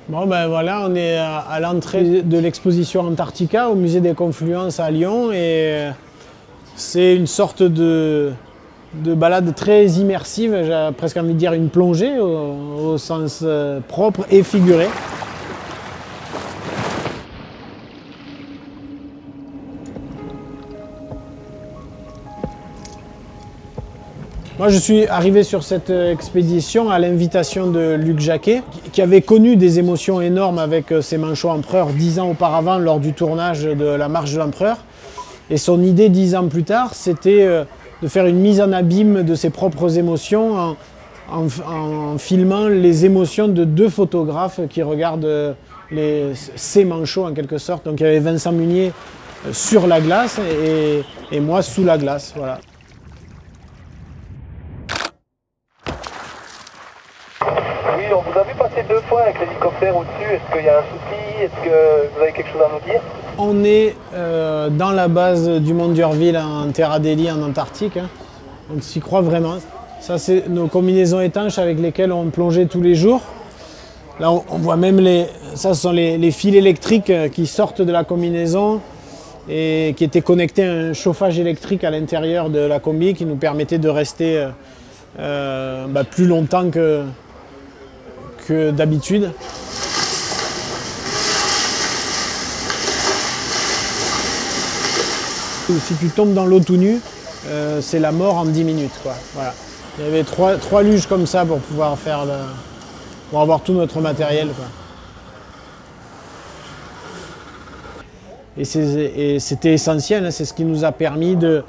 Bon ben voilà, on est à l'entrée de l'exposition Antarctica au musée des Confluences à Lyon et c'est une sorte de balade très immersive, j'ai presque envie de dire une plongée au sens propre et figuré. Moi, je suis arrivé sur cette expédition à l'invitation de Luc Jacquet, qui avait connu des émotions énormes avec ses manchots empereurs 10 ans auparavant lors du tournage de La Marche de l'Empereur. Et son idée 10 ans plus tard, c'était de faire une mise en abîme de ses propres émotions en filmant les émotions de 2 photographes qui regardent ces manchots en quelque sorte. Donc il y avait Vincent Munier sur la glace et moi sous la glace. Voilà. Oui, on vous a vu passer 2 fois avec l'hélicoptère au-dessus. Est-ce qu'il y a un souci? Est-ce que vous avez quelque chose à nous dire? On est dans la base du Mont d'Urville en Terra Delhi en Antarctique. Hein. On s'y croit vraiment. Ça, c'est nos combinaisons étanches avec lesquelles on plongeait tous les jours. Là, on voit même ça, ce sont les fils électriques qui sortent de la combinaison et qui étaient connectés à un chauffage électrique à l'intérieur de la combi qui nous permettait de rester plus longtemps que d'habitude. Si tu tombes dans l'eau tout nu, c'est la mort en 10 minutes. Quoi. Voilà. Il y avait 3 luges comme ça pour pouvoir pour avoir tout notre matériel. Quoi. Et c'était essentiel, hein, c'est ce qui nous a permis de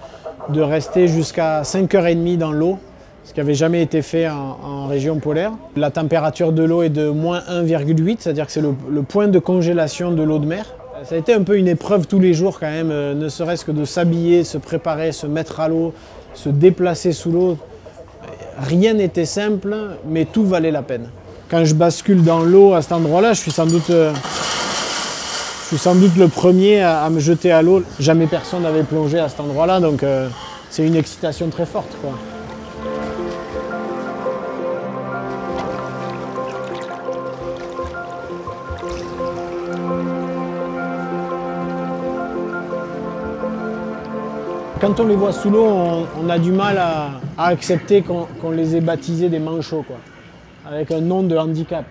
rester jusqu'à 5h30 dans l'eau, ce qui n'avait jamais été fait en région polaire. La température de l'eau est de moins 1,8, c'est-à-dire que c'est le point de congélation de l'eau de mer. Ça a été un peu une épreuve tous les jours quand même, ne serait-ce que de s'habiller, se préparer, se mettre à l'eau, se déplacer sous l'eau. Rien n'était simple, mais tout valait la peine. Quand je bascule dans l'eau à cet endroit-là, je suis sans doute le premier à me jeter à l'eau. Jamais personne n'avait plongé à cet endroit-là, donc c'est une excitation très forte, quoi. Quand on les voit sous l'eau, on a du mal à accepter qu'on les ait baptisés des manchots, quoi, avec un nom de handicap.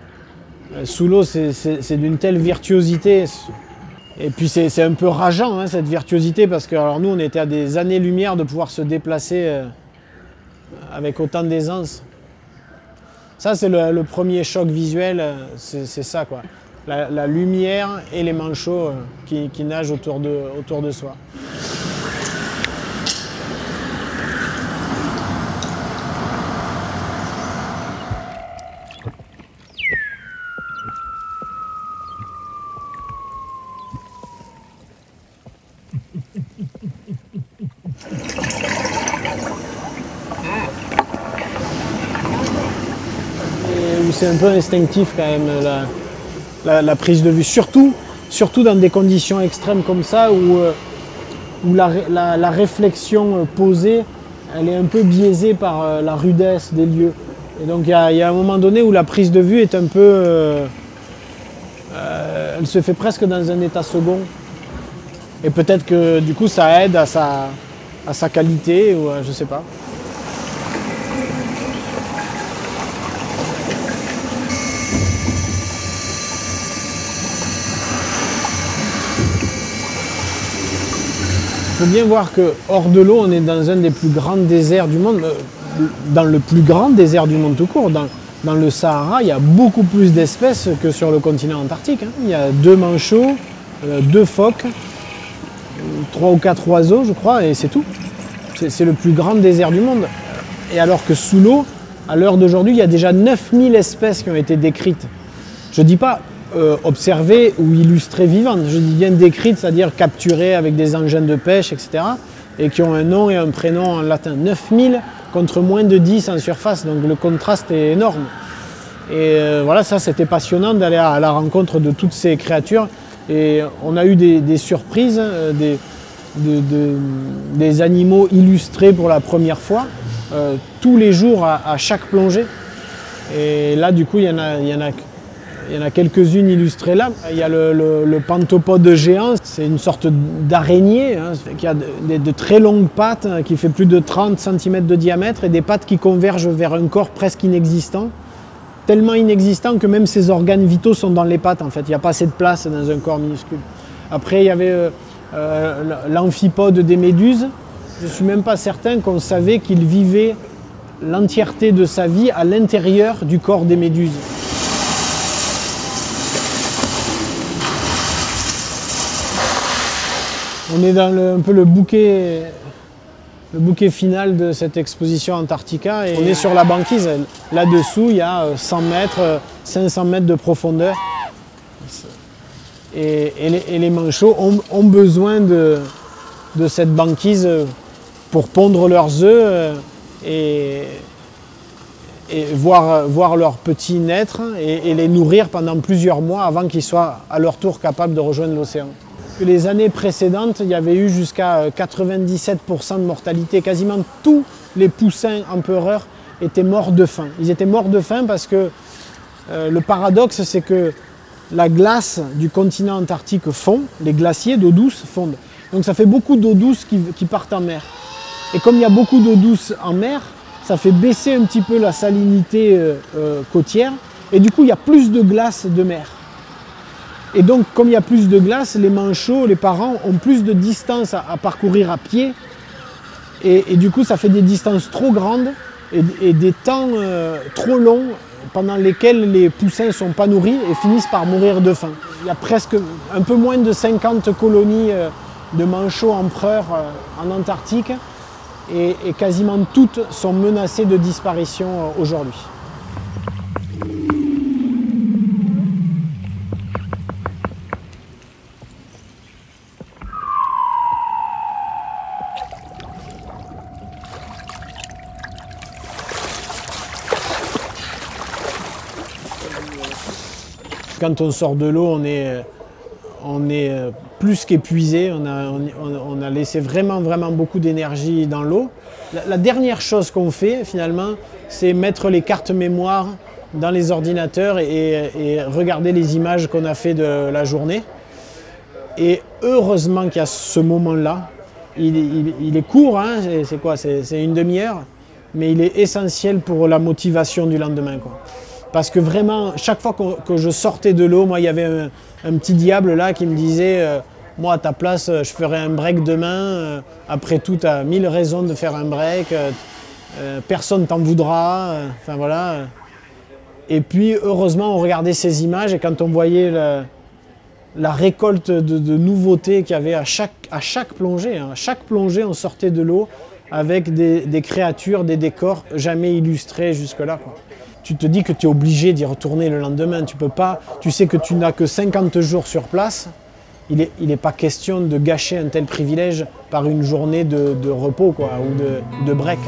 Sous l'eau, c'est d'une telle virtuosité. Et puis c'est un peu rageant, hein, cette virtuosité, parce que alors nous, on était à des années-lumière de pouvoir se déplacer avec autant d'aisance. Ça, c'est le premier choc visuel, c'est ça, quoi. La lumière et les manchots qui nagent autour de soi. C'est un peu instinctif quand même la prise de vue, surtout dans des conditions extrêmes comme ça où la réflexion posée, elle est un peu biaisée par la rudesse des lieux. Et donc il y a un moment donné où la prise de vue est un peu... elle se fait presque dans un état second. Et peut-être que du coup ça aide à sa qualité, ou je sais pas. Il faut bien voir que hors de l'eau, on est dans un des plus grands déserts du monde, dans le plus grand désert du monde tout court. Dans le Sahara, il y a beaucoup plus d'espèces que sur le continent antarctique. Hein. Il y a 2 manchots, 2 phoques, 3 ou 4 oiseaux, je crois, et c'est tout. C'est le plus grand désert du monde. Et alors que sous l'eau, à l'heure d'aujourd'hui, il y a déjà 9000 espèces qui ont été décrites. Je ne dis pas observées ou illustrées vivantes, je dis bien décrites, c'est-à-dire capturées avec des engins de pêche, etc. Et qui ont un nom et un prénom en latin. 9000 contre moins de 10 en surface, donc le contraste est énorme. Et voilà, ça c'était passionnant d'aller à la rencontre de toutes ces créatures. Et on a eu des surprises, des animaux illustrés pour la première fois, tous les jours à chaque plongée. Et là, du coup, il y en a Il y en a quelques-unes illustrées là. Il y a le pantopode géant, c'est une sorte d'araignée hein, qui a de très longues pattes, qui fait plus de 30 cm de diamètre et des pattes qui convergent vers un corps presque inexistant. Tellement inexistant que même ses organes vitaux sont dans les pattes en fait. Il n'y a pas assez de place dans un corps minuscule. Après il y avait l'amphipode des méduses. Je ne suis même pas certain qu'on savait qu'il vivait l'entièreté de sa vie à l'intérieur du corps des méduses. On est dans un peu le bouquet final de cette exposition Antarctica et on est sur la banquise. Là-dessous, il y a 100 mètres, 500 mètres de profondeur. Et les manchots ont besoin de cette banquise pour pondre leurs œufs et voir leurs petits naître et les nourrir pendant plusieurs mois avant qu'ils soient à leur tour capables de rejoindre l'océan. Les années précédentes, il y avait eu jusqu'à 97% de mortalité. Quasiment tous les poussins empereurs étaient morts de faim. Ils étaient morts de faim parce que le paradoxe, c'est que la glace du continent antarctique fond, les glaciers d'eau douce fondent. Donc ça fait beaucoup d'eau douce qui partent en mer. Et comme il y a beaucoup d'eau douce en mer, ça fait baisser un petit peu la salinité côtière. Et du coup, il y a plus de glace de mer. Et donc, comme il y a plus de glace, les manchots, les parents ont plus de distance à parcourir à pied. Et du coup, ça fait des distances trop grandes et des temps trop longs pendant lesquels les poussins ne sont pas nourris et finissent par mourir de faim. Il y a presque un peu moins de 50 colonies de manchots empereurs en Antarctique et quasiment toutes sont menacées de disparition aujourd'hui. Quand on sort de l'eau, on est plus qu'épuisé, on a laissé vraiment beaucoup d'énergie dans l'eau. La dernière chose qu'on fait finalement, c'est mettre les cartes mémoire dans les ordinateurs et regarder les images qu'on a fait de la journée. Et heureusement qu'il y a ce moment-là. Il est court, hein, c'est quoi? C'est une demi-heure, mais il est essentiel pour la motivation du lendemain, quoi. Parce que vraiment, chaque fois que je sortais de l'eau, moi, il y avait un petit diable là qui me disait moi, à ta place, je ferais un break demain. Après tout, tu as 1000 raisons de faire un break. Personne t'en voudra. Enfin, voilà. Et puis, heureusement, on regardait ces images et quand on voyait la récolte de nouveautés qu'il y avait à chaque plongée, hein. À chaque plongée, on sortait de l'eau avec des créatures, des décors jamais illustrés jusque-là, quoi. Tu te dis que tu es obligé d'y retourner le lendemain. Tu peux pas, tu sais que tu n'as que 50 jours sur place. Il n'est pas question de gâcher un tel privilège par une journée de repos, quoi, ou de break.